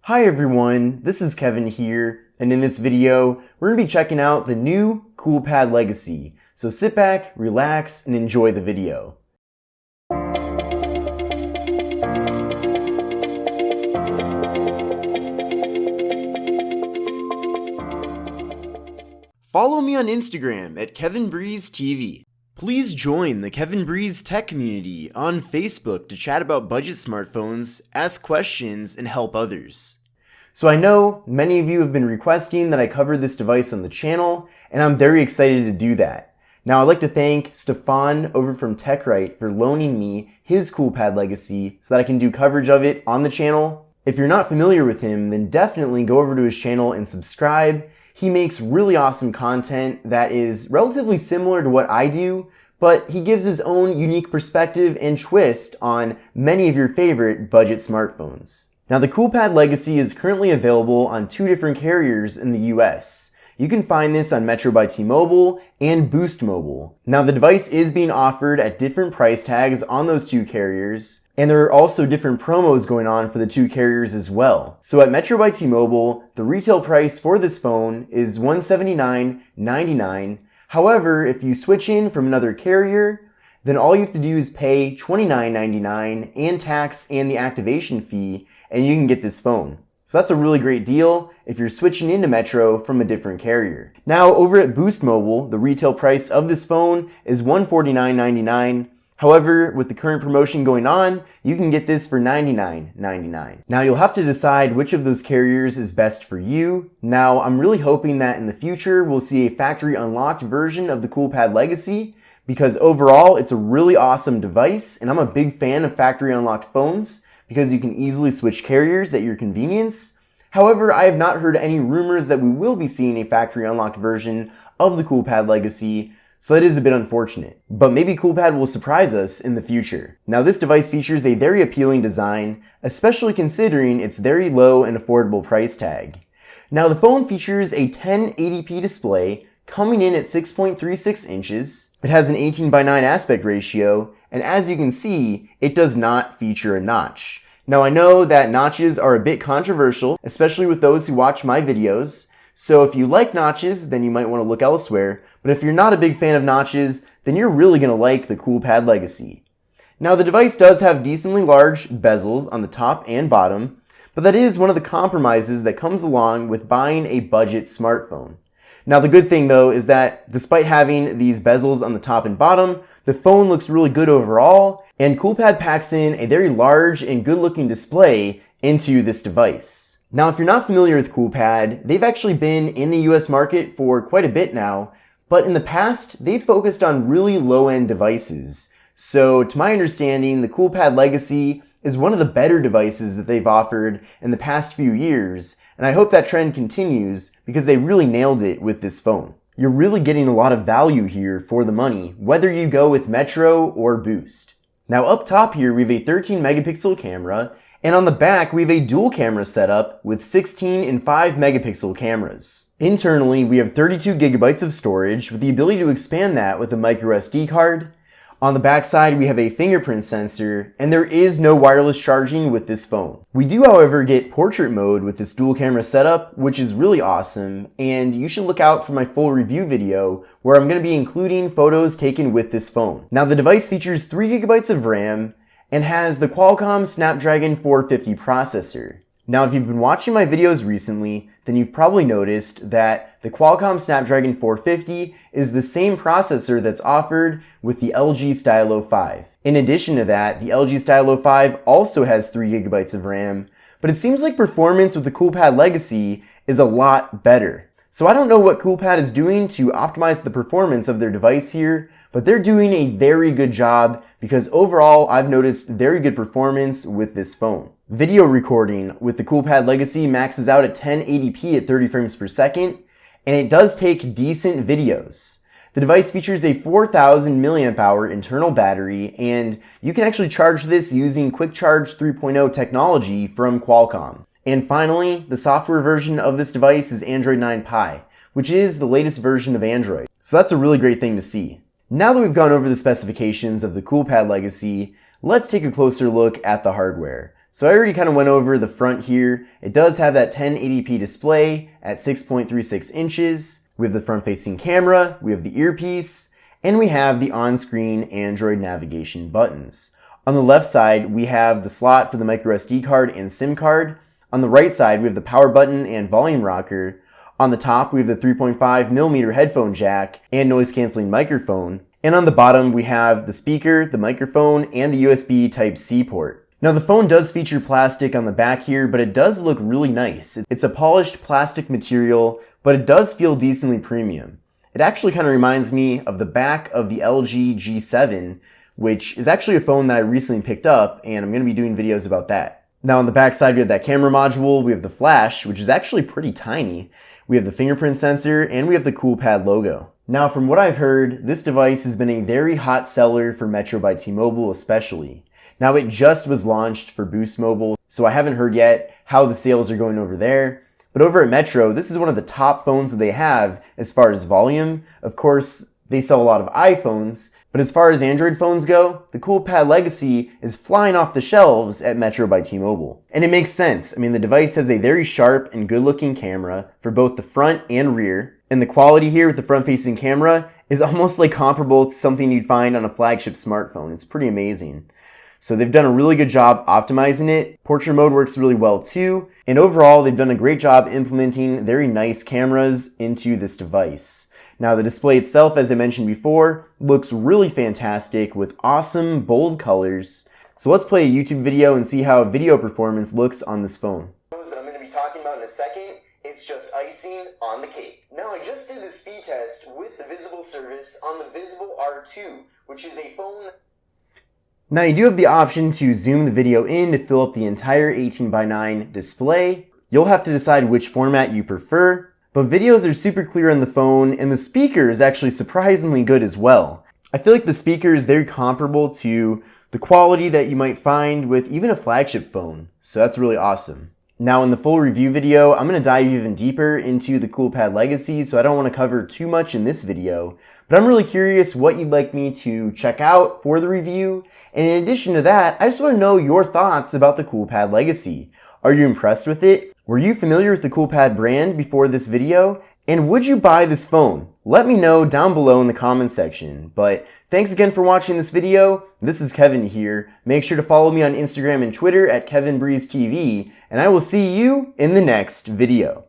Hi everyone, this is Kevin here, and in this video, we're going to be checking out the new Coolpad Legacy. So sit back, relax, and enjoy the video. Follow me on Instagram at KevinBreezeTV. Please join the Kevin Breeze Tech community on Facebook to chat about budget smartphones, ask questions, and help others. So I know many of you have been requesting that I cover this device on the channel, and I'm very excited to do that. Now I'd like to thank Stefan over from TechRite for loaning me his Coolpad Legacy so that I can do coverage of it on the channel. If you're not familiar with him, then definitely go over to his channel and subscribe. He makes really awesome content that is relatively similar to what I do, but he gives his own unique perspective and twist on many of your favorite budget smartphones. Now the Coolpad Legacy is currently available on 2 different carriers in the US. You can find this on Metro by T-Mobile and Boost Mobile. Now the device is being offered at different price tags on those 2 carriers, and there are also different promos going on for the 2 carriers as well. So at Metro by T-Mobile, the retail price for this phone is $179.99. However, if you switch in from another carrier, then all you have to do is pay $29.99 and tax and the activation fee, and you can get this phone. So that's a really great deal if you're switching into Metro from a different carrier. Now over at Boost Mobile, the retail price of this phone is $149.99. However, with the current promotion going on, you can get this for $99.99. Now you'll have to decide which of those carriers is best for you. Now I'm really hoping that in the future we'll see a factory unlocked version of the Coolpad Legacy, because overall it's a really awesome device and I'm a big fan of factory unlocked phones, because you can easily switch carriers at your convenience. However, I have not heard any rumors that we will be seeing a factory unlocked version of the Coolpad Legacy, so that is a bit unfortunate. But maybe Coolpad will surprise us in the future. Now this device features a very appealing design, especially considering its very low and affordable price tag. Now the phone features a 1080p display coming in at 6.36 inches. It has an 18:9 aspect ratio, and as you can see, it does not feature a notch. Now I know that notches are a bit controversial, especially with those who watch my videos, so if you like notches, then you might want to look elsewhere, but if you're not a big fan of notches, then you're really going to like the Coolpad Legacy. Now the device does have decently large bezels on the top and bottom, but that is one of the compromises that comes along with buying a budget smartphone. Now the good thing though is that despite having these bezels on the top and bottom, the phone looks really good overall, and Coolpad packs in a very large and good looking display into this device. Now if you're not familiar with Coolpad, they've actually been in the US market for quite a bit now, but in the past they've focused on really low-end devices. So to my understanding, the Coolpad Legacy is one of the better devices that they've offered in the past few years, and I hope that trend continues because they really nailed it with this phone. You're really getting a lot of value here for the money, whether you go with Metro or Boost. Now up top here we have a 13 megapixel camera, and on the back we have a dual camera setup with 16 and 5 megapixel cameras. Internally we have 32 gigabytes of storage with the ability to expand that with a micro SD card. On the back side, we have a fingerprint sensor, and there is no wireless charging with this phone. We do, however, get portrait mode with this dual camera setup, which is really awesome, and you should look out for my full review video where I'm going to be including photos taken with this phone. Now, the device features 3 gigabytes of RAM and has the Qualcomm Snapdragon 450 processor. Now, if you've been watching my videos recently, then you've probably noticed that the Qualcomm Snapdragon 450 is the same processor that's offered with the LG Stylo 5. In addition to that, the LG Stylo 5 also has 3 gigabytes of RAM, but it seems like performance with the Coolpad Legacy is a lot better. So I don't know what Coolpad is doing to optimize the performance of their device here, but they're doing a very good job because overall I've noticed very good performance with this phone. Video recording with the Coolpad Legacy maxes out at 1080p at 30 frames per second, and it does take decent videos. The device features a 4000 milliamp hour internal battery, and you can actually charge this using Quick Charge 3.0 technology from Qualcomm. And finally, the software version of this device is Android 9 Pie, which is the latest version of Android. So that's a really great thing to see. Now that we've gone over the specifications of the Coolpad Legacy, let's take a closer look at the hardware. So I already kind of went over the front here. It does have that 1080p display at 6.36 inches. We have the front-facing camera, we have the earpiece, and we have the on-screen Android navigation buttons. On the left side, we have the slot for the microSD card and SIM card. On the right side, we have the power button and volume rocker. On the top, we have the 3.5mm headphone jack and noise-canceling microphone. And on the bottom, we have the speaker, the microphone, and the USB Type-C port. Now the phone does feature plastic on the back here, but it does look really nice. It's a polished plastic material, but it does feel decently premium. It actually kind of reminds me of the back of the LG G7, which is actually a phone that I recently picked up, and I'm going to be doing videos about that. Now on the back side, we have that camera module, we have the flash, which is actually pretty tiny. We have the fingerprint sensor, and we have the Coolpad logo. Now from what I've heard, this device has been a very hot seller for Metro by T-Mobile especially. Now it just was launched for Boost Mobile, so I haven't heard yet how the sales are going over there. But over at Metro, this is one of the top phones that they have as far as volume. Of course, they sell a lot of iPhones, but as far as Android phones go, the Coolpad Legacy is flying off the shelves at Metro by T-Mobile. And it makes sense. I mean, the device has a very sharp and good-looking camera for both the front and rear. And the quality here with the front-facing camera is almost like comparable to something you'd find on a flagship smartphone. It's pretty amazing. So they've done a really good job optimizing it. Portrait mode works really well too. And overall, they've done a great job implementing very nice cameras into this device. Now the display itself, as I mentioned before, looks really fantastic with awesome, bold colors. So let's play a YouTube video and see how video performance looks on this phone. That I'm going to be talking about in a second, it's just icing on the cake. Now I just did the speed test with the Visible service on the Visible R2, which is a phone. Now you do have the option to zoom the video in to fill up the entire 18:9 display. You'll have to decide which format you prefer, but videos are super clear on the phone and the speaker is actually surprisingly good as well. I feel like the speaker is very comparable to the quality that you might find with even a flagship phone, so that's really awesome. Now in the full review video, I'm going to dive even deeper into the Coolpad Legacy, so I don't want to cover too much in this video, but I'm really curious what you'd like me to check out for the review. And in addition to that, I just want to know your thoughts about the Coolpad Legacy. Are you impressed with it? Were you familiar with the Coolpad brand before this video? And would you buy this phone? Let me know down below in the comments section. But thanks again for watching this video. This is Kevin here. Make sure to follow me on Instagram and Twitter at KevinBreezeTV, and I will see you in the next video.